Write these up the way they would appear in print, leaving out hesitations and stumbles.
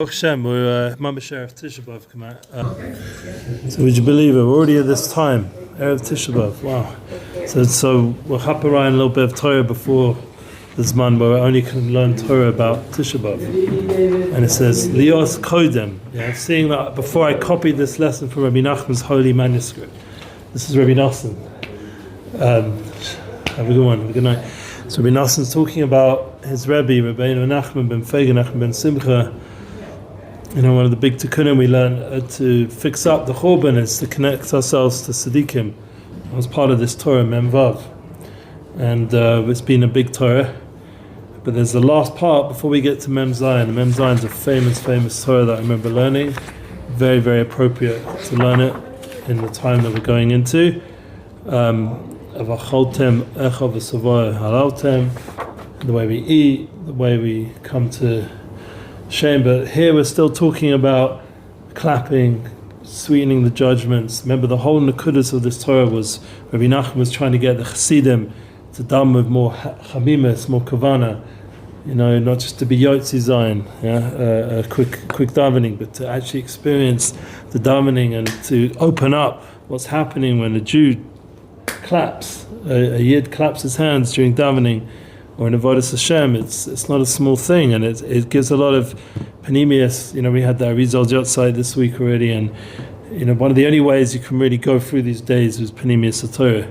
Hashem, we're Sheriff Tisha B'Av come out. So would you believe it? We're already at this time, Erev Tisha B'Av. Wow. So we'll hop around a little bit of Torah before this man where we only can learn Torah about Tisha B'Av. And it says, Lios Kodem. Yeah, seeing that before I copied this lesson from Rebbe Nachman's holy manuscript. This is Rebbe Nachman. Have a good one, have a good night. So Rebbe Nachman's talking about his Rebbe, Rebbe Nachman ben Faiga Simcha. You know, one of the big tikkunim we learn to fix up the Churban is to connect ourselves to Tzaddikim. I was part of this Torah, Mem Vav. And it's been a big Torah. But there's the last part before we get to Mem Zayin. Mem Zayin is a famous Torah that I remember learning. Very, very appropriate to learn it in the time that we're going into. Avacholtem echa v'savoy halaltem. The way we eat, the way we come to Shame, but here we're still talking about clapping, sweetening the judgements. Remember, the whole nekudas of this Torah was Rebbe Nachman was trying to get the Chassidim to done with more chamimis, more kavana. You know, not just to be yotzi zayin, a quick davening, but to actually experience the davening and to open up what's happening when a Jew claps, a yid claps his hands during davening. Or in Avodas Hashem, it's not a small thing, and it gives a lot of panemius. You know, we had the Arizal Yotzai this week already, and you know, one of the only ways you can really go through these days was panemius Torah,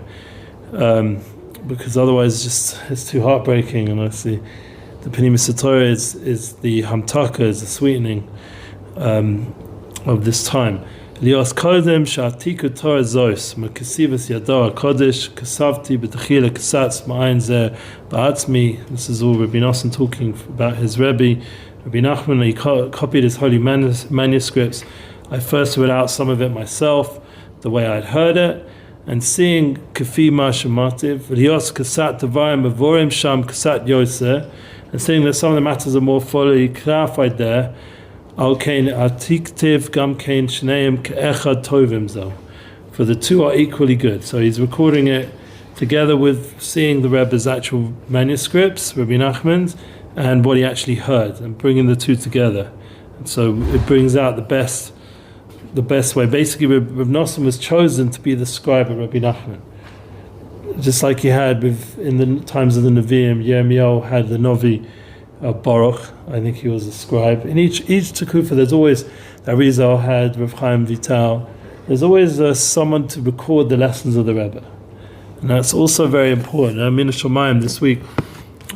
because otherwise it's too heartbreaking. And obviously, the panemius Torah is the hamtaka, is the sweetening of this time. Lios kodem sha'atiku Torah zos makasivas yador kodesh kasavti b'techilah kasatz ma'ayin zeh ba'atzmi. This is all Rebbe Nachman talking about his Rebbe. Rebbe Nachman, he copied his holy manuscripts. I first read out some of it myself, the way I'd heard it, and seeing kafi ma shemativ lios kasat tavayim avorim sham kasat yoseh, and seeing that some of the matters are more fully clarified there. For the two are equally good. So he's recording it together with seeing the Rebbe's actual manuscripts, Rebbe Nachman's, and what he actually heard, and bringing the two together. And so it brings out the best way. Basically, Rebbe Nachman was chosen to be the scribe of Rebbe Nachman. Just like he had in the times of the Nevi'im, Yirmiyahu had the Novi, Baruch, I think he was a scribe. In each tekufa, there's always Arizal had Rav Chaim Vital. There's always someone to record the lessons of the Rebbe, and that's also very important. I mean, Shomayim this week,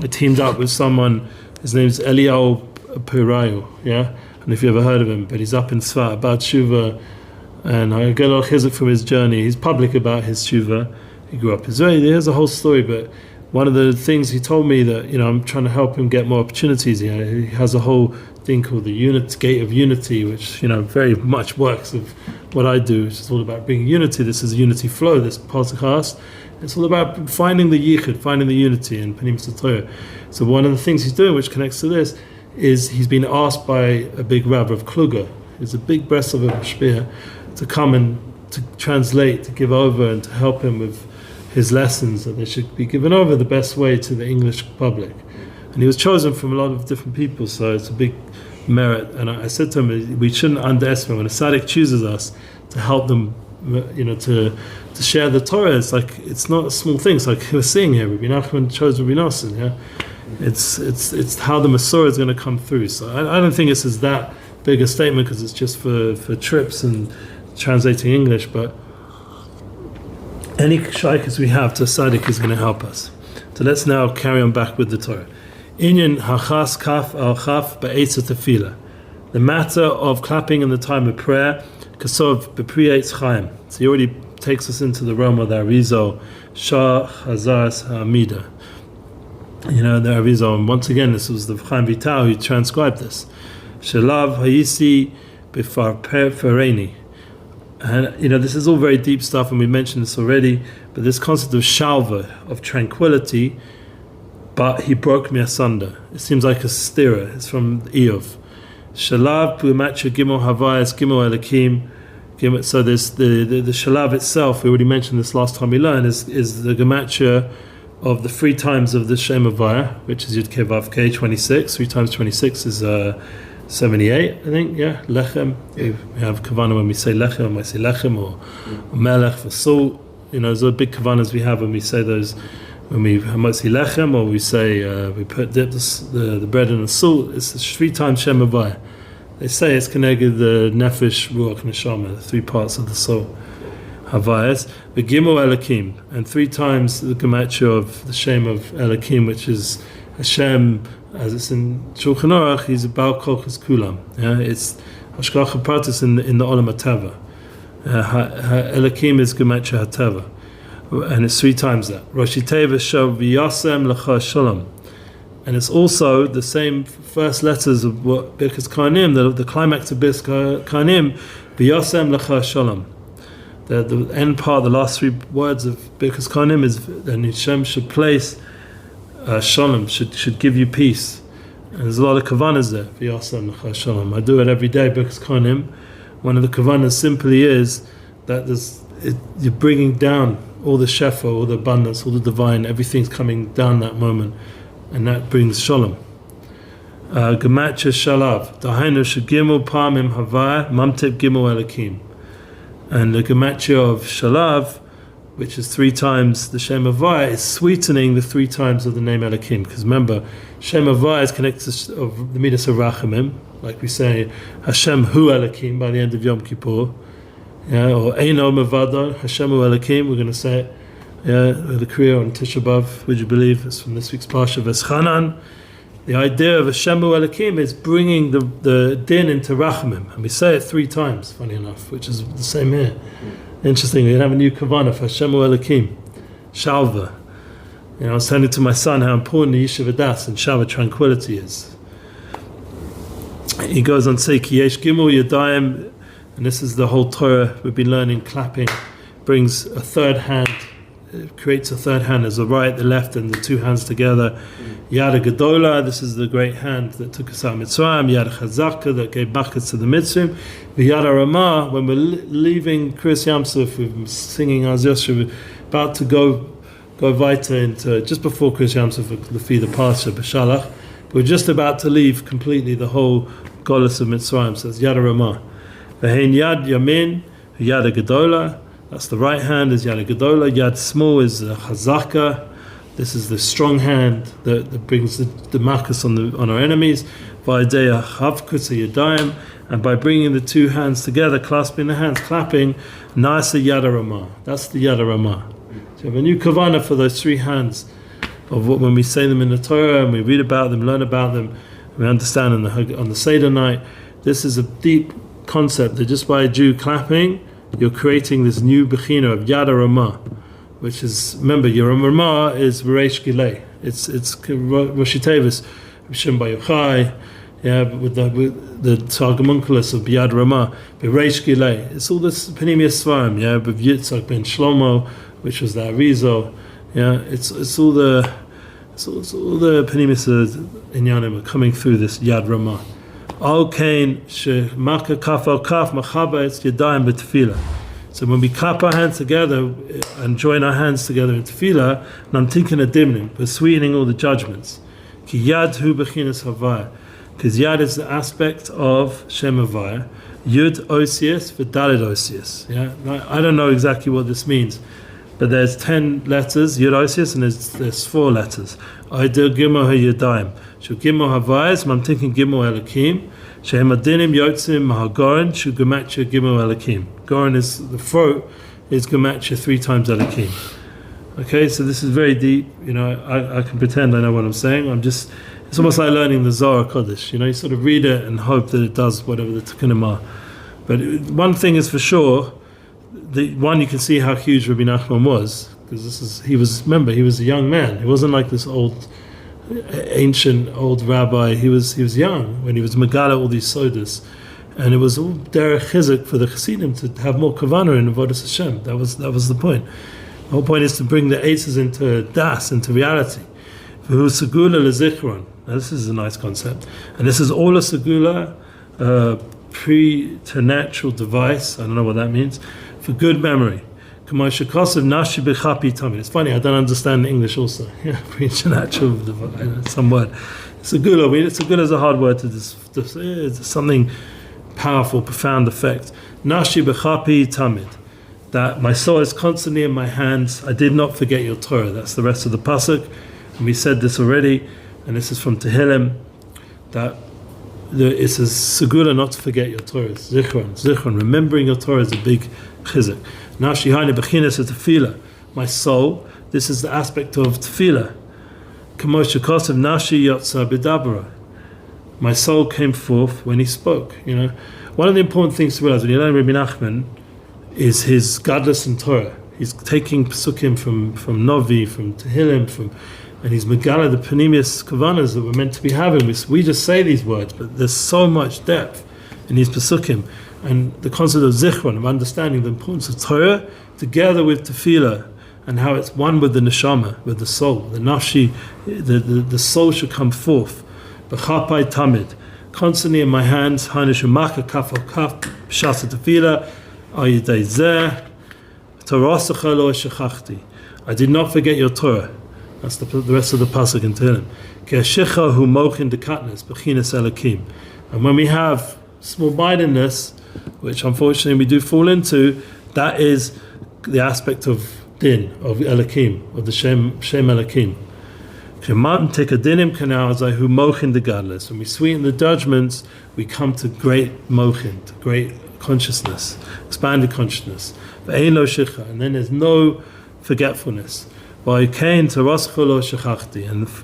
I teamed up with someone. His name's Eliyahu Pereira, yeah. And if you ever heard of him, but he's up in Tzfat about Shuva, and I get a lot of chizuk from his journey. He's public about his Shuva. He grew up Israeli. There's a whole story, but one of the things he told me that, you know, I'm trying to help him get more opportunities. You know, he has a whole thing called the Gate of Unity, which, you know, very much works with what I do, which is all about bringing unity. This is a unity flow, this podcast. It's all about finding the yichud, finding the unity in Panim Torah. So one of the things he's doing, which connects to this, is he's been asked by a big rabbi of Kluger, who's a big Breslov Mashpia, to come and to translate, to give over and to help him with his lessons, that they should be given over the best way to the English public. And he was chosen from a lot of different people, so it's a big merit. And I said to him, we shouldn't underestimate when a tzaddik chooses us to help them, you know, to share the Torah. It's like, it's not a small thing. It's like we're seeing here, Rebbe Nachman chose Rebbe Nachman, yeah? It's how the Masorah is going to come through. So I don't think this is that big a statement because it's just for trips and translating English, but any shaykhs we have to tzaddik is going to help us. So let's now carry on back with the Torah. Inyan hachas kaf al chaf be'etz Tefilah. The matter of clapping in the time of prayer, kasov b'pri eitz chaim. So he already takes us into the realm of the Arizal, Shah Hazars Hamida. You know, the Arizal, and once again, this was the Chaim Vital who transcribed this. Shelav hayisi b'farpereni. And you know, this is all very deep stuff, and we mentioned this already. But this concept of shalva, of tranquility, but he broke me asunder. It seems like a stira. It's from Eov. Shalav pu'matcha gimel havayas gimel elakim. So there's the shalav itself. We already mentioned this last time we learned. Is the gematria of the 3 times of the Shem Havaya, which is Yud Kei Vav Kei 26. 3 times 26 is 78, I think, yeah, lechem. We have kavanah when we say lechem, or melech for salt. Those are big kavanas we have when we say those, when we mostly lechem, or we say we dip the bread in the salt. It's 3 times Shem Havaya. They say it's connected the nefesh, ruach, neshama, the 3 parts of the soul. Havayas, the Gimel Elokim, and 3 times the gematria of the Shem of Elokim, which is Hashem, as it's in Shulchan Aruch, he's a Baal Kolchos Kulam. Yeah, it's Hashgacha Pratis in the Olam HaTeva. Elokim is gematria HaTeva, and it's 3 times that. Roshi Teva Shav V'Yasem L'cha Shalom, and it's also the same first letters of what Birkas Kohanim, the climax of Birkas Kohanim, V'Yasem L'cha Shalom. The end part, the last 3 words of Birkas Kohanim is that Hashem should place Shalom, should give you peace. And there's a lot of kavanas there. V'yasem l'cha shalom. I do it every day, Birkas Kohanim. One of the kavanas simply is that you're bringing down all the shefa, all the abundance, all the divine, everything's coming down that moment. And that brings Shalom. Gematria Shalav. Dahainu shegimel pamim havaya mamtep gimel Elokim. And the gematria of Shalav, which is 3 times the Shem Havaya, is sweetening the 3 times of the name Elokim. Because remember, Shem Havaya is connected to the Midas of Rachamim, like we say Hashem Hu Elokim by the end of Yom Kippur, or Eino Mevado Hashem Hu Elokim. We're going to say it, the Kriya on Tisha B'Av. Would you believe? It's from this week's Parsha Veschanan. The idea of Hashem Hu Elokim is bringing the din into Rachamim, and we say it 3 times, funny enough, which is the same here. Interesting, we have a new kavanah for Hashem Hu Elokim, Shalva. I was telling to my son how important the Yeshiva Das and Shalva, tranquility is. He goes on to say, Ki yesh gimel yadayim, and this is the whole Torah we've been learning, clapping, brings a third hand, it creates a third hand, there's the right, the left, and the 2 hands together. Yad Gedola, this is the great hand that took us out of Mitzrayim. Yad Chazaka, that gave backers to the Mitzrayim. Yad Ramah, when we're leaving Kriyas Yamsuf, we're singing Az Yosher, we're about to go weiter into, just before Kriyas Yamsuf, the Parsha, B'Shalach, we're just about to leave completely the whole Golus of Mitzrayim, so it's Yad Ramah. Hand Yaad Yamin, Yad Gedola, that's the right hand, is Yad Gedola. Yad Small is Chazaka. This is the strong hand that brings the makas on our enemies. V'adeya Chavkutza Yadayim, and by bringing the 2 hands together, clasping the hands, clapping, Nasa Yad Ramah. That's the Yad Ramah. So you have a new kavanah for those 3 hands of what, when we say them in the Torah and we read about them, learn about them, we understand on the Seder night. This is a deep concept that just by a Jew clapping, you're creating this new bechina of Yad Ramah, which is, remember, Yad Ramah is V'reish Gilei. It's Rosh Tevis, Shem Bayochai, with the Targumunculus of Yad Ramah, V'reish Gilei. It's all this Panemius Svarim, with Yitzhak ben Shlomo, which was the Arizal. It's all the Panemius Inyanim are coming through this Yad Ramah. Al Kain Shemaka Kaf Al Kaf Machaba It's Yadayim B'Tefilah. So when we clap our hands together and join our hands together in Tefilah, and I'm thinking of deepening, we're sweetening all the judgments. Ki Yad Hu Bechinas Havaya, because Yad is the aspect of Shem Havaya. Yud Osius V'Daled Osius. I don't know exactly what this means, but there's 10 letters, Yud Osius, and there's 4 letters. Aidil Gimel HaYadayim. Shu Gimel Havayas, I'm thinking Gimel Elokim. Shehem Adinim Yotzim Mahagorin, Shu Gematria Gimel Elokim. Gorin is the throat, is Gematria 3 times Elokim. Okay, so this is very deep. I can pretend I know what I'm saying. It's almost like learning the Zohar Kodesh. You sort of read it and hope that it does whatever the Tikkunim are. But one thing is for sure, you can see how huge Rebbe Nachman was, because he was a young man. He wasn't like this ancient old rabbi. He was young when he was Megala all these sodas, and it was all derech chizuk for the Chassidim to have more kavanah in avodas Hashem. That was the point. The whole point is to bring the eitzes into das, into reality. V'hu segula lezichron. Now this is a nice concept, and this is all a segula, preternatural device. I don't know what that means. For good memory. It's funny, I don't understand English also. Preternatural, some word. segula. Segula is a hard word to it's something powerful, profound effect. Nashi b'chapi tamid. That my soul is constantly in my hands. I did not forget your Torah. That's the rest of the pasuk. And we said this already, and this is from Tehillim, that it's a segula not to forget your Torah. It's zichron. Remembering your Torah is a big chizuk. Nashi haini b'chinas tefilah. My soul, this is the aspect of Tefilah. K'mo shekosav nashi yotza b'dabra. My soul came forth when he spoke. One of the important things to realize when you learn Rebbe Nachman is his gadlus in Torah. He's taking psukim from Novi, from Tehillim, and he's megala the panemius kavanas that we're meant to be having. We just say these words, but there's so much depth in these psukim, and the concept of zichron, of understanding the importance of Torah together with Tefilah, and how it's one with the neshama, with the soul, the nafshi, the soul should come forth. B'chapai tamid, constantly in my hands. Hanishumaka kaf al kaf b'shas Tefilah. Ayidei zeh Torasacha lo shechachti. I did not forget your Torah. That's the rest of the pasuk in Tehillim. Ki hashicha hu mochin dekatnes b'chinas elokim. And when we have small-mindedness, which unfortunately we do fall into, that is the aspect of din, of Elokim, of the Shem Elokim. When we sweeten the judgments, we come to great mochin, to great consciousness, expanded consciousness. And then there's no forgetfulness. And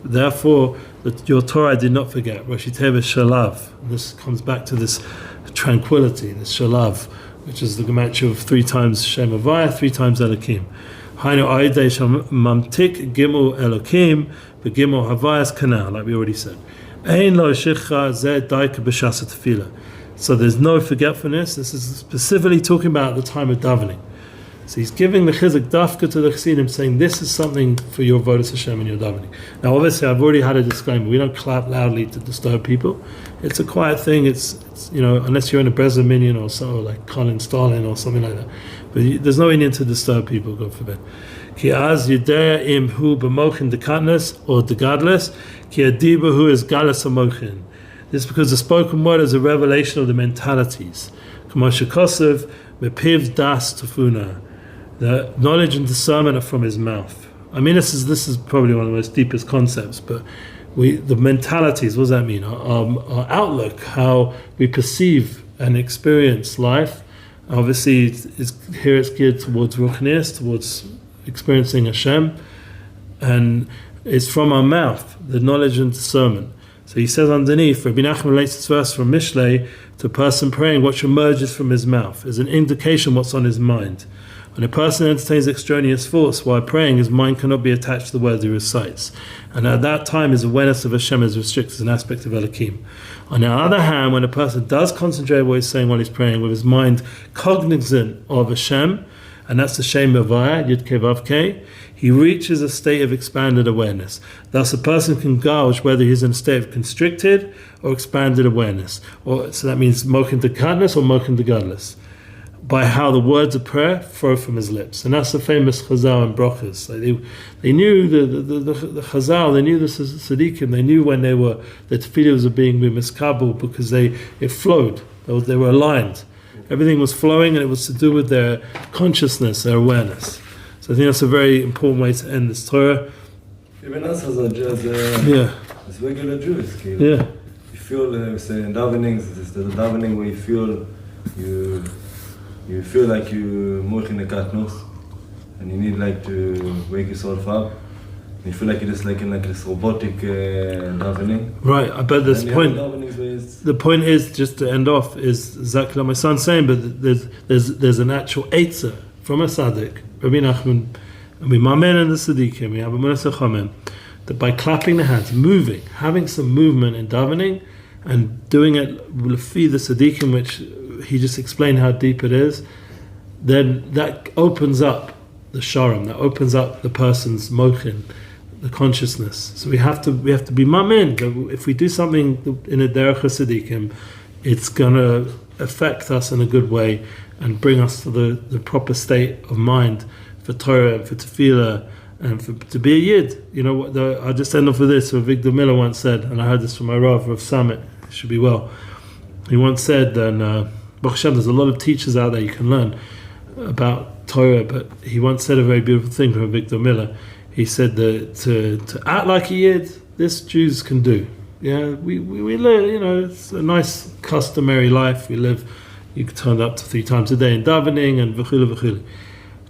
therefore, your Torah I did not forget. Roshi Teva Shalav. This comes back to this tranquility, this Shalav, which is the gematria of 3 times Shem Havaya, 3 times Elokim. Hainu Aidei Mamtik Gimel Elokim, but Gimel Havayas Kanal, like we already said. Ein lo shicha zeh daika b'shas tefilah. So there's no forgetfulness. This is specifically talking about the time of davening. So he's giving the chizuk dafka to the chassidim, saying this is something for your vodas Hashem and your davening. Now, obviously, I've already had a disclaimer. We don't clap loudly to disturb people. It's a quiet thing. It's unless you're in a Breslov minion or so, like Colin Stalin or something like that. But there's no Indian to disturb people, God forbid. Ki az yidea im hu b'mochin dekatnes or degadles, ki adiba hu is galas amochin. This is because the spoken word is a revelation of the mentalities. K'mo shekosav mepiv das tafuna. The knowledge and discernment are from his mouth. I mean, this is probably one of the most deepest concepts, but the mentalities, what does that mean? Our outlook, how we perceive and experience life. Obviously, it's geared towards ruchnius, towards experiencing Hashem, and it's from our mouth, the knowledge and discernment. So he says underneath, Rebbe Nachman relates this verse from Mishlei to a person praying, what emerges from his mouth is an indication what's on his mind. When a person entertains extraneous thoughts while praying, his mind cannot be attached to the words he recites. And at that time, his awareness of Hashem is restricted as an aspect of Elokim. On the other hand, when a person does concentrate on what he's saying while he's praying, with his mind cognizant of Hashem, and that's the Shem Havaya, Yud Kei Vav Kei, he reaches a state of expanded awareness. Thus, a person can gauge whether he's in a state of constricted or expanded awareness. So that means mochin dekatnes or mochin degadlus, by how the words of prayer flow from his lips. And that's the famous Chazal and Brachas. Like they knew the Chazal, they knew the Tzadikim, they knew when the Tefillah were being miskabel because it flowed, they were aligned. Everything was flowing, and it was to do with their consciousness, their awareness. So I think that's a very important way to end this Torah. Even us as regular Jews, you feel, say in davening, there's the davening where you feel like you mochin nekatnos, and you need like to wake yourself up. And you feel like you're just like in like this robotic davening. Right, but this point. The point is, just to end off, is exactly like my son's saying, but there's an actual eitzah from a tzaddik, Rebbe Nachman, and we mamen and the tzaddikim, we have a munaseh chamim, that by clapping the hands, moving, having some movement in davening, and doing it lefi the tzaddikim, which he just explained how deep it is, then that opens up the sharam, that opens up the person's mochin, the consciousness. So we have to be mamin. If we do something in a derech tzaddikim, it's gonna affect us in a good way and bring us to the proper state of mind for Torah and for Tefilah And to be a Yid, you know, I'll just end off with this. What Victor Miller once said, and I heard this from my Rav Summit, it should be well. He once said, and Baruch Hashem, there's a lot of teachers out there you can learn about Torah, but he once said a very beautiful thing from Victor Miller. He said that to act like a Yid, this Jews can do. Yeah, we live, you know, it's a nice customary life. We live, you can turn up to 3 times a day in davening and v'chulu v'chulu.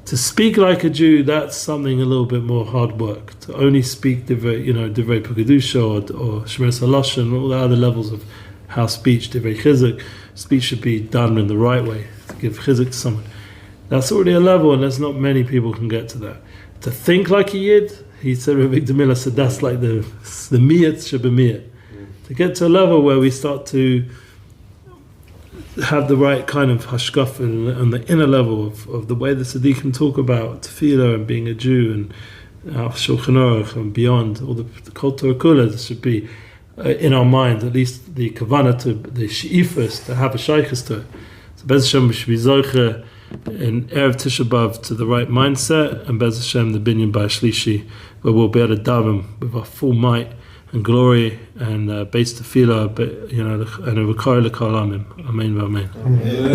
To speak like a Jew, that's something a little bit more hard work. To only speak divrei Pekadusha or Shmeres HaLashon, all the other levels of how speech, divrei chizuk, speech should be done in the right way, to give chizuk to someone. That's already a level, and there's not many people can get to that. To think like a Yid, he said, Victor Miller said, that's like the miyat shebemiyat. To get to a level where we start to have the right kind of hashkaf on the inner level of the way the tzaddikim talk about Tefilah and being a Jew and Shulchan Aruch and beyond, all the Kol Torah Kula, this should be in our mind, at least the kavanah, to the she'ifas, to have a shaykhus to it. So Bez Hashem, we should be zoche in Erev Tisha B'Av to the right mindset, and Bez Hashem, the binyan by Shlishi, where we'll be able to daven with our full might and glory and base Tefilah, but you know, and a v'kar l'kol amim. Amen v'amen.